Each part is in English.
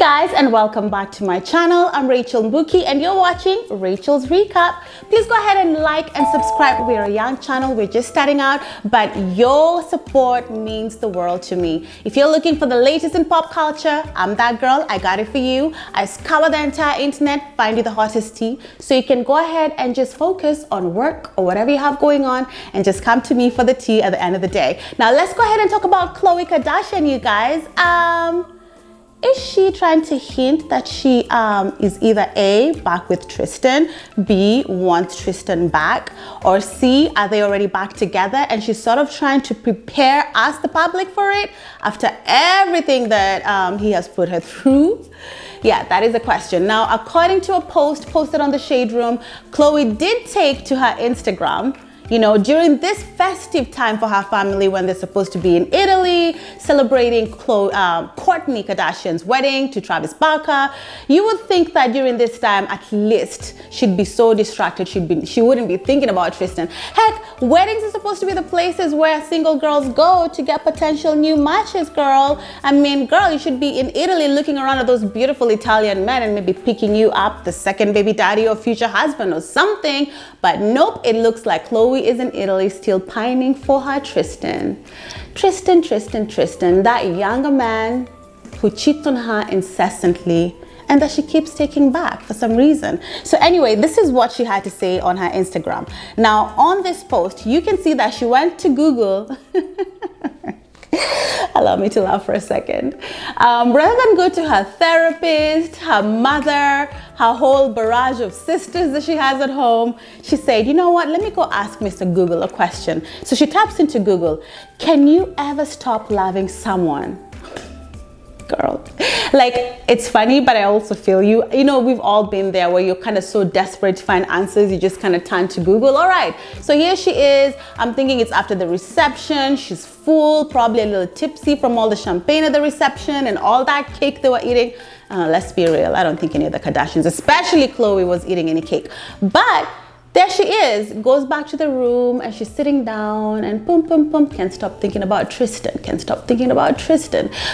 guys, and welcome back to my channel. I'm Rachel Mbuki and you're watching Rachel's Recap. Please go ahead and like and subscribe. We're a young channel, we're just starting out, but your support means the world to me. If you're looking for the latest in pop culture, I'm that girl. I got it for you. I scour the entire internet, find you the hottest tea, so you can go ahead and just focus on work or whatever you have going on and just come to me for the tea at the end of the day. Now let's go ahead and talk about Khloe Kardashian, you guys. Is she trying to hint that she is either A, back with Tristan, B, wants Tristan back, or C, are they already back together and she's sort of trying to prepare us, the public, for it after everything that he has put her through? Yeah, that is a question. Now, according to a post posted on the Shade Room, Khloe did take to her Instagram, you know, during this festive time for her family when they're supposed to be in Italy celebrating Kourtney Kardashian's wedding to Travis Barker. You would think that during this time, at least, she'd be so distracted, she wouldn't be thinking about Tristan. Heck, weddings are supposed to be the places where single girls go to get potential new matches, girl. I mean, girl, you should be in Italy looking around at those beautiful Italian men and maybe picking you up the second baby daddy or future husband or something. But nope, it looks like Khloe is in Italy still pining for her Tristan. Tristan, that younger man who cheats on her incessantly and that she keeps taking back for some reason. So anyway, this is what she had to say on her Instagram. Now, on this post, you can see that she went to Google. Allow me to laugh for a second. Rather than go to her therapist, her mother, her whole barrage of sisters that she has at home, she said, you know what, let me go ask Mr. Google a question. So she taps into Google. Can you ever stop loving someone? Girl, like, it's funny, but I also feel you. You know, we've all been there where you're kind of so desperate to find answers, you just kind of turn to Google. All right, so here she is. I'm thinking it's after the reception. She's full, probably a little tipsy from all the champagne at the reception and all that cake they were eating. Let's be real, I don't think any of the Kardashians, especially Khloe, was eating any cake. But there she is, goes back to the room and she's sitting down and can't stop thinking about Tristan,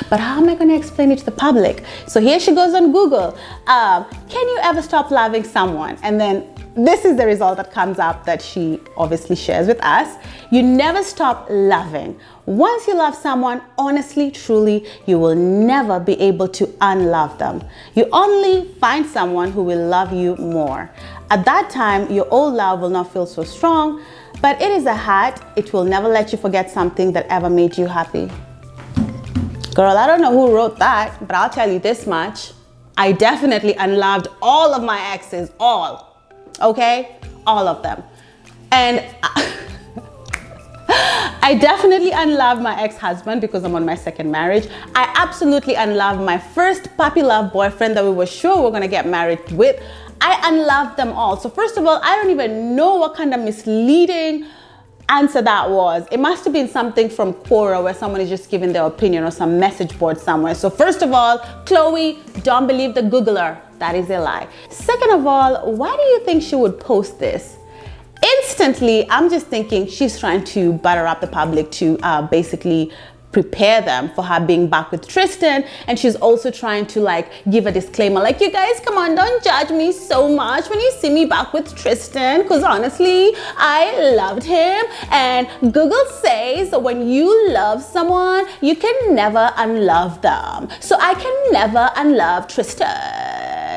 But how am I going to explain it to the public? So here she goes on Google. Can you ever stop loving someone? And then this is the result that comes up that she obviously shares with us. You never stop loving. Once you love someone, honestly, truly, you will never be able to unlove them. You only find someone who will love you more. At that time, your old love will not feel so strong, but it is a hat. It will never let you forget something that ever made you happy. Girl, I don't know who wrote that, but I'll tell you this much. I definitely unloved all of my exes, all. Okay? All of them. And I definitely unloved my ex-husband because I'm on my second marriage. I absolutely unloved my first puppy love boyfriend that we were sure we were gonna get married with. I unloved them all. So first of all, I don't even know what kind of misleading answer that was. It must have been something from Quora where someone is just giving their opinion or some message board somewhere. So first of all, Khloe, don't believe the Googler. That is a lie. Second of all, why do you think she would post this? Instantly, I'm just thinking she's trying to butter up the public to basically prepare them for her being back with Tristan, and she's also trying to like give a disclaimer like, you guys, come on, don't judge me so much when you see me back with Tristan, because honestly I loved him, and Google says that when you love someone you can never unlove them, so I can never unlove Tristan.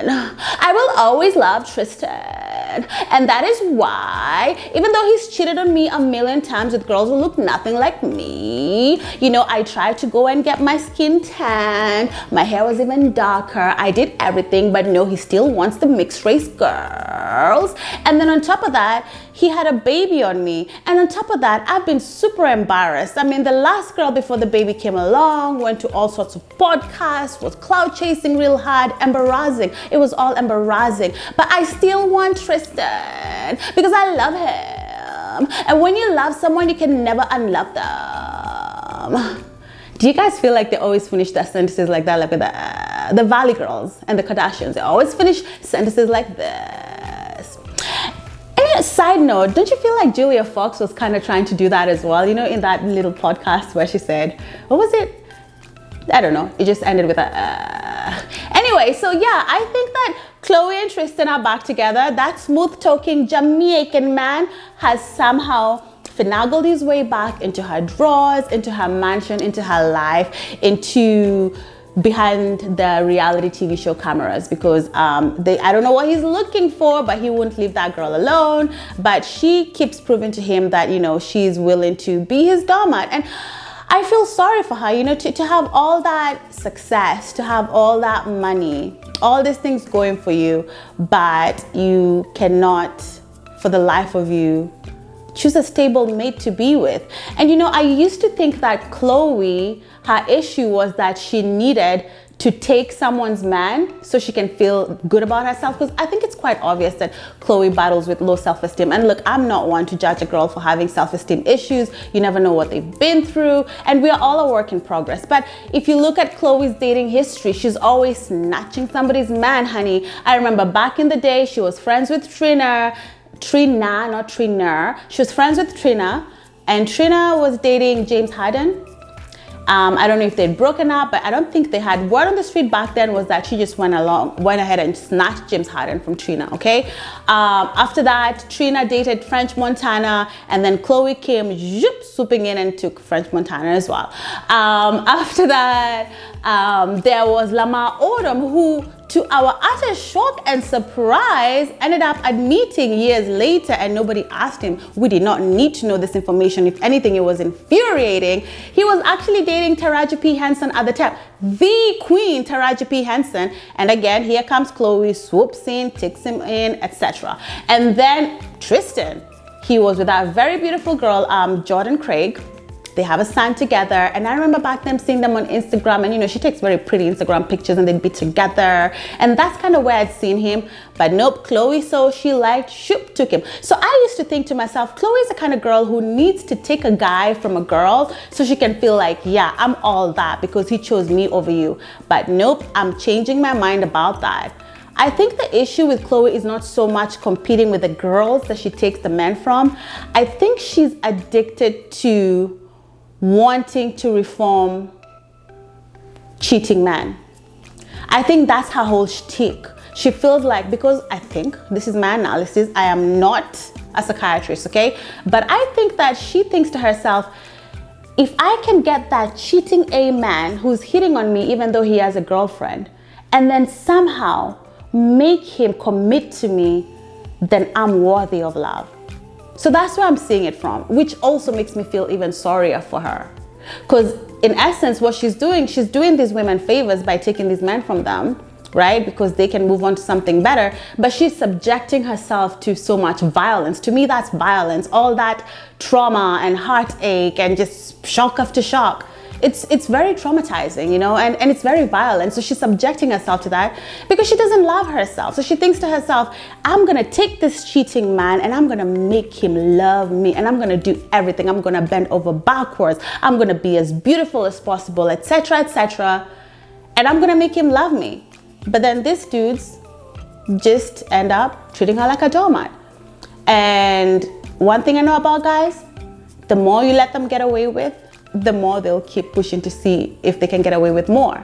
I will always love Tristan. And that is why, even though he's cheated on me a million times with girls who look nothing like me, you know, I tried to go and get my skin tan. My hair was even darker. I did everything, but no, he still wants the mixed race girls. And then on top of that, he had a baby on me. And on top of that, I've been super embarrassed. I mean, the last girl before the baby came along went to all sorts of podcasts, was cloud chasing real hard, embarrassing. It was all embarrassing. But I still want Tristan because I love him. And when you love someone, you can never unlove them. Do you guys feel like they always finish their sentences like that? Like with the Valley Girls and the Kardashians, they always finish sentences like this. And side note, don't you feel like Julia Fox was kind of trying to do that as well? You know, in that little podcast where she said, what was it? I don't know. It just ended with a... Anyway, anyway, so yeah, I think that Khloe and Tristan are back together. That smooth talking Jamaican man has somehow finagled his way back into her drawers, into her mansion, into her life, into behind the reality TV show cameras, because I don't know what he's looking for, but he won't leave that girl alone. But she keeps proving to him that, you know, she's willing to be his doormat. And I feel sorry for her, you know, to have all that success, to have all that money, all these things going for you, but you cannot, for the life of you, choose a stable mate to be with. And you know, I used to think that Khloe, her issue was that she needed to take someone's man so she can feel good about herself, because I think it's quite obvious that Khloe battles with low self-esteem. And look, I'm not one to judge a girl for having self-esteem issues. You never know what they've been through, and we are all a work in progress. But if you look at Khloe's dating history, she's always snatching somebody's man, honey. I remember back in the day, she was friends with Trina, not Trina. She was friends with Trina, and Trina was dating James Harden. I don't know if they'd broken up, but I don't think they had. Word on the street back then was that she just went ahead and snatched James Harden from Trina, okay? After that, Trina dated French Montana, and then Khloe came swooping in and took French Montana as well. After that, there was Lamar Odom, who, to our utter shock and surprise, ended up admitting years later, and nobody asked him. We did not need to know this information. If anything, it was infuriating. He was actually dating Taraji P. Henson at the time, the queen Taraji P. Henson. And again, here comes Khloe, swoops in, takes him in, etc. And then Tristan, he was with that very beautiful girl, Jordan Craig. They have a son together, and I remember back then seeing them on Instagram, and you know, she takes very pretty Instagram pictures and they'd be together, and that's kind of where I'd seen him. But nope, Khloe, so she liked, took him. So I used to think to myself, Khloe is the kind of girl who needs to take a guy from a girl so she can feel like, yeah, I'm all that because he chose me over you. But nope, I'm changing my mind about that. I think the issue with Khloe is not so much competing with the girls that she takes the men from. I think she's addicted to wanting to reform cheating men. I think that's her whole shtick. She feels like, because I think, this is my analysis, I am not a psychiatrist, okay? But I think that she thinks to herself, if I can get that cheating A man who's hitting on me even though he has a girlfriend, and then somehow make him commit to me, then I'm worthy of love. So that's where I'm seeing it from, which also makes me feel even sorrier for her. Because in essence, what she's doing these women favors by taking these men from them, right? Because they can move on to something better. But she's subjecting herself to so much violence. To me, that's violence. All that trauma and heartache and just shock after shock. It's very traumatizing, you know, and it's very violent. So she's subjecting herself to that because she doesn't love herself. So she thinks to herself, I'm going to take this cheating man and I'm going to make him love me, and I'm going to do everything. I'm going to bend over backwards. I'm going to be as beautiful as possible, etc., etc. And I'm going to make him love me. But then these dudes just end up treating her like a doormat. And one thing I know about guys, the more you let them get away with, the more they'll keep pushing to see if they can get away with more.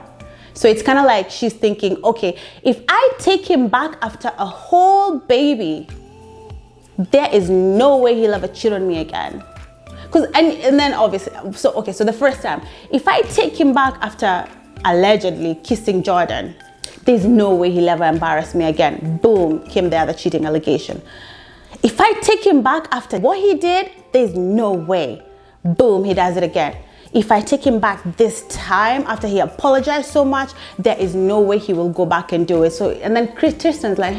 So it's kind of like she's thinking, okay, if I take him back after a whole baby, there is no way he'll ever cheat on me again. And then obviously, so the first time, if I take him back after allegedly kissing Jordan, there's no way he'll ever embarrass me again. Boom, came the other cheating allegation. If I take him back after what he did, there's no way. Boom, he does it again. If I take him back this time after he apologized so much, there is no way he will go back and do it. So, and then Tristan's like,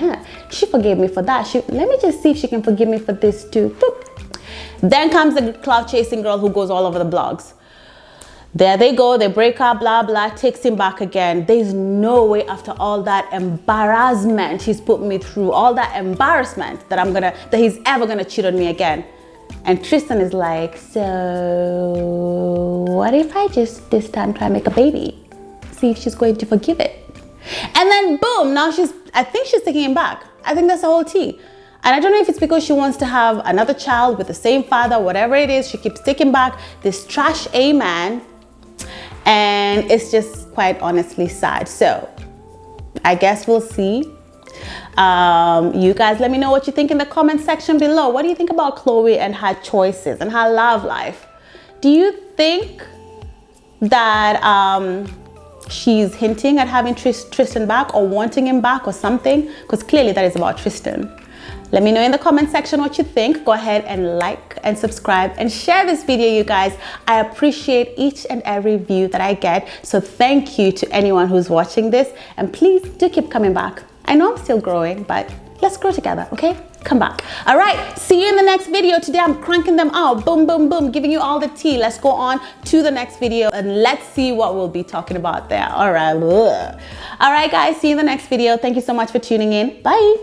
she forgave me for that. Let me just see if she can forgive me for this too. Boop. Then comes the clout chasing girl who goes all over the blogs. There they go, they break up, blah, blah, takes him back again. There's no way after all that embarrassment he's put me through, all that embarrassment that he's ever gonna cheat on me again. And Tristan is like, so what if I just this time try and make a baby? See if she's going to forgive it. And then boom, now I think she's taking him back. I think that's the whole tea. And I don't know if it's because she wants to have another child with the same father, whatever it is, she keeps taking back this trash A man. And it's just quite honestly sad. So I guess we'll see. You guys let me know what you think in the comment section below. What do you think about Khloe and her choices and her love life? Do you think that she's hinting at having Tristan back or wanting him back or something? Because clearly that is about Tristan. Let me know in the comment section what you think. Go ahead and like and subscribe and share this video, you guys. I appreciate each and every view that I get. So thank you to anyone who's watching this. And please do keep coming back. I know I'm still growing, but let's grow together, okay? Come back. All right, see you in the next video. Today I'm cranking them out. Boom, boom, boom, giving you all the tea. Let's go on to the next video and let's see what we'll be talking about there. All right. All right, guys, see you in the next video. Thank you so much for tuning in. Bye.